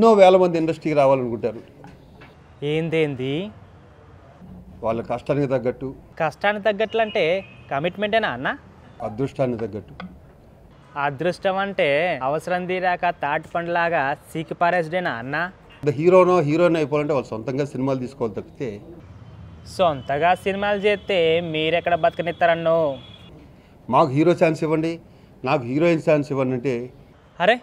ఎన్నో వేల మంది ఇండస్ట్రీకి రావాలనుకుంటారు. ఏందేంది వాళ్ళ కష్టానికి తగ్గట్టు, కష్టానికి తగ్గట్లు అంటే కమిట్మెంటేనా అన్న? అదృష్టానికి తగ్గట్టు. అదృష్టం అంటే అవసరం తీరాక తాటి పండులాగా సీకి పారేసుడేనా అన్న? హీరోయిన్ అయిపోవాలంటే వాళ్ళు సొంతంగా సినిమాలు తీసుకోవాలి తప్పితే సొంతగా సినిమాలు చేస్తే మీరెక్కడ బతకనిస్తారన్నో? మాకు హీరో ఛాన్స్ ఇవ్వండి, నాకు హీరోయిన్ ఛాన్స్ ఇవ్వండి అంటే అరే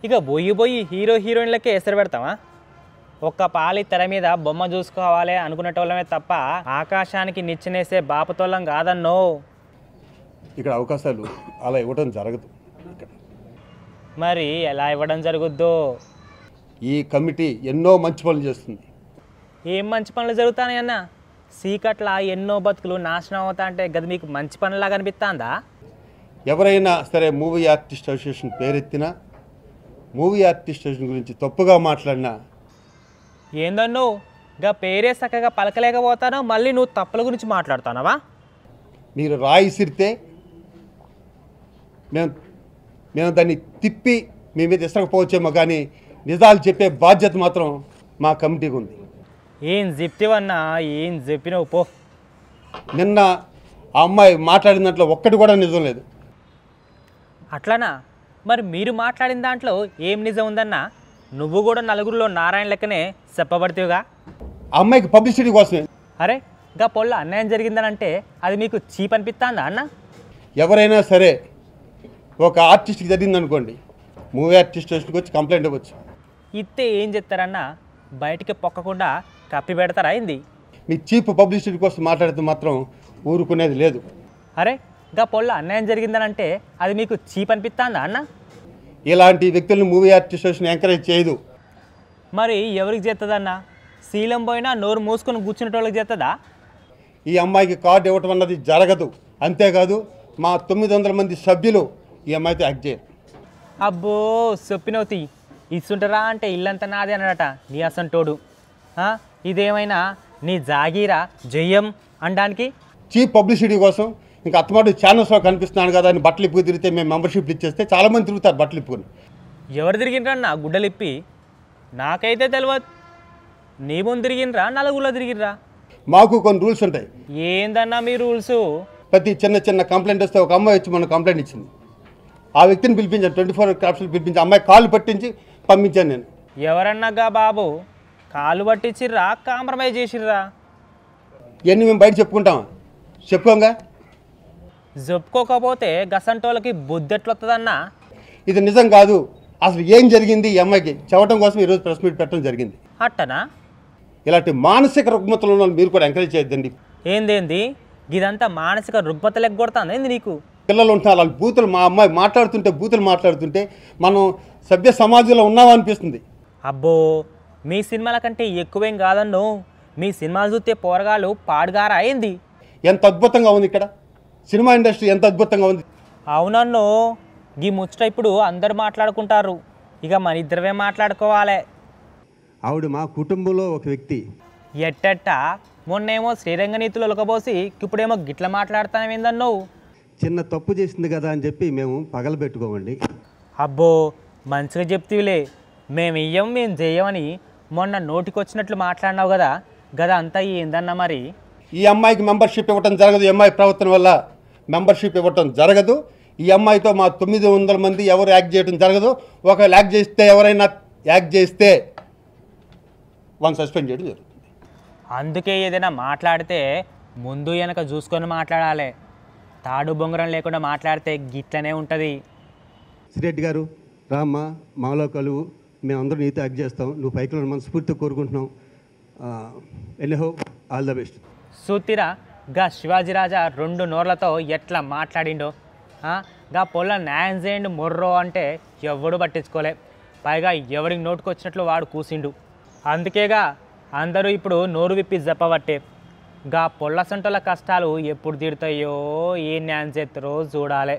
ఇక పోయి హీరో హీరోయిన్లకే ఎసరు పెడతామా? ఒక్క పాలి తెర మీద బొమ్మ చూసుకోవాలి అనుకునేటోళ్ళమే తప్ప ఆకాశానికి నిచ్చినేసే బాపతోళ్ళం కాదన్నో. ఇక్కడ అవకాశాలు అలా ఇవ్వడం జరగదు. మరి ఎలా ఇవ్వడం జరుగుద్దో? ఈ కమిటీ ఎన్నో మంచి పనులు చేస్తుంది. ఏం మంచి పనులు జరుగుతాయి అన్న? సీకట్ల ఎన్నో బతుకులు నాశనం అవుతా అంటే గది మీకు మంచి పనులాగా అనిపిస్తుందా? ఎవరైనా సరే మూవీ ఆర్టిస్ట్ అసోసియేషన్ పేరెత్తినా, మూవీ ఆర్టిస్ట్ అసోసియేషన్ గురించి తప్పుగా మాట్లాడినా ఏందన్నో గా పేరే చక్కగా పలకలేకపోతానో మళ్ళీ నువ్వు తప్పుల గురించి మాట్లాడుతున్నావా? మీరు రాయి సిరితే మేము దాన్ని తిప్పి మీ మీద ఇసరకపోవచ్చేమో, కానీ నిజాలు చెప్పే బాధ్యత మాత్రం మా కమిటీకి ఉంది. ఏం చెప్తివన్నా? ఏం చెప్పినావు పో. నిన్న ఆ అమ్మాయి మాట్లాడిన దాంట్లో ఒక్కటి కూడా నిజం లేదు. అట్లనా? మరి మీరు మాట్లాడిన దాంట్లో ఏం నిజం ఉందన్నా? నువ్వు కూడా నలుగురిలో నారాయణ లెక్కనే చెప్పబడితేగా. ఆ అమ్మాయికి పబ్లిసిటీ కోసమే. అరే గా పొల్ల అన్యాయం జరిగిందనంటే అది మీకు చీప్ అనిపిస్తుందా అన్న? ఎవరైనా సరే ఒక ఆర్టిస్ట్కి జరిగిందనుకోండి, మూవీ ఆర్టిస్ట్ స్టేషన్కి వచ్చి కంప్లైంట్ ఇవ్వచ్చు. ఇస్తే ఏం చెప్తారన్నా? బయటికి పొక్కకుండా కప్పి పెడతారా అయింది? మీ చీప్ పబ్లిసిటీ కోసం మాట్లాడితే మాత్రం ఊరుకునేది లేదు. అరే గా పొల్ల అన్యాయం జరిగిందనంటే అది మీకు చీప్ అనిపిస్తుందా అన్న? ఇలాంటి వ్యక్తులను మూవీ ఆర్టిస్ట్ స్టేషన్ ఎంకరేజ్ చేయదు. మరి ఎవరికి చేస్తుందన్నా? శీలం పోయినా నోరు మూసుకొని కూర్చునేటోళ్ళకి చేస్తుందా? ఈ అమ్మాయికి కార్డు ఇవ్వటం అన్నది జరగదు. అంతేకాదు మా 900 మంది సభ్యులు ఈ అమ్మాయితో యాక్ట్ చేయరు. అబ్బో చెప్పినవుతి ఇస్తుంటారా అంటే ఇల్లంతా నాదే అన్నాడట నీ అసంటోడు. ఇదేమైనా నీ జాగీరా జయం అనడానికి? చీప్ పబ్లిసిటీ కోసం ఇంకా అత్తమాటు ఛానల్స్లో కనిపిస్తున్నాను కదా అని బట్టలు ఇప్పుకు తిరిగితే మేము మెంబర్షిప్ ఇచ్చేస్తే చాలామంది తిరుగుతారు బట్టలు ఇప్పుకొని. ఎవరు తిరిగినరా గుడ్డలిప్పి? నాకైతే తెలియదు. నీ ముందు తిరిగినరా నలుగురిలో తిరిగినరా? మాకు కొన్ని రూల్స్ ఉంటాయి. ఏందన్నా మీ రూల్స్? ప్రతి చిన్న కంప్లైంట్ వస్తే ఒక అమ్మాయి వచ్చి మన కంప్లైంట్ ఇచ్చింది. ఆ వ్యక్తిని పిలిపించాను, 24 క్రాప్స్లు పిలిపించి అమ్మాయి కాళ్ళు పట్టించి పంపించాను నేను. ఎవరన్నాగా బాబు? కాళ్ళు పట్టించిర్రా కాంప్రమైజ్ చేసిర్రా? ఇవన్నీ మేము బయట చెప్పుకుంటామా? చెప్పుకోంగా. చెప్పుకోకపోతే గసంటోళ్ళకి బుద్ధి ఎట్లొస్తుందన్నా? ఇది నిజం కాదు. అసలు ఏం జరిగింది ఈ అమ్మాయికి చెప్పడం కోసం ఈరోజు ప్రెస్ మీట్ పెట్టడం జరిగింది. అట్టనా? ఇలాంటి మానసిక రుగ్మతలు ఉన్న మీరు కూడా ఎంకరేజ్ చేయొద్దండి. ఏందేంది ఇదంతా మానసిక రుగ్మతలు ఎగ్గొడతాను ఏంది నీకు? పిల్లలు ఉంటున్నారు వాళ్ళు బూతులు, మా అమ్మాయి బూతులు మాట్లాడుతుంటే మనం సభ్య సమాజంలో ఉన్నామనిపిస్తుంది. అబ్బో మీ సినిమాల కంటే ఎక్కువేం కాదన్ను. మీ సినిమాలు చూస్తే పోరగాళ్ళు పాడుగారా అయింది. ఎంత అద్భుతంగా ఉంది ఇక్కడ సినిమా ఇండస్ట్రీ, ఎంత అద్భుతంగా ఉంది. అవునన్ను ఈ ముచ్చట ఇప్పుడు అందరు మాట్లాడుకుంటారు, ఇక మన ఇద్దరమే మాట్లాడుకోవాలి. ఆవిడ మా కుటుంబంలో ఒక వ్యక్తి. ఎట్టెట్ట మొన్నేమో శ్రీరంగనీతులు ఒలకబోసి ఇప్పుడేమో గిట్ల మాట్లాడతానేందన్నో. చిన్న తప్పు చేసింది కదా అని చెప్పి మేము పగలబెట్టుకోమండి. అబ్బో మంచిగా చెప్తీవిలే. మేము చెయ్యమని మొన్న నోటికొచ్చినట్లు మాట్లాడినావు కదా, గదా అంతా ఏందన్నా? మరి ఈ అమ్మాయికి మెంబర్షిప్ ఇవ్వటం జరగదు. ఈ అమ్మాయి ప్రవర్తన వల్ల మెంబర్షిప్ ఇవ్వటం జరగదు. ఈ అమ్మాయితో మా 900 మంది ఎవరు యాక్ట్ చేయడం జరగదు. ఒకవేళ ఎవరైనా యాక్ట్ చేస్తే వన్ సస్పెండ్ చేయడం జరుగుతుంది. అందుకే ఏదైనా మాట్లాడితే ముందు వెనక చూసుకొని మాట్లాడాలి. తాడు బొంగరం లేకుండా మాట్లాడితే గిట్లనే ఉంటుంది. శ్రీరెడ్డి గారు రామ్మ, మాలో కలువు, మేమందరం నీతో యాక్ట్ చేస్తాం. నువ్వు పైకి మనస్ఫూర్తిగా కోరుకుంటున్నాం. Anyhow all the best. సూతిరా గా శివాజీరాజా 2 నోర్లతో ఎట్లా మాట్లాడిండో. గా పొల్ల న్యాయం చేయండి మొర్రో అంటే ఎవడు పట్టించుకోలే. పైగా ఎవడికి నోటుకొచ్చినట్లు వాడు కూసిండు. అందుకేగా అందరూ ఇప్పుడు నోరు విప్పి చెప్పబట్టే. గా పొల్ల సంటోళ్ళ కష్టాలు ఎప్పుడు తీరుతాయో, ఏ న్యాయం చేస్తారో చూడాలి.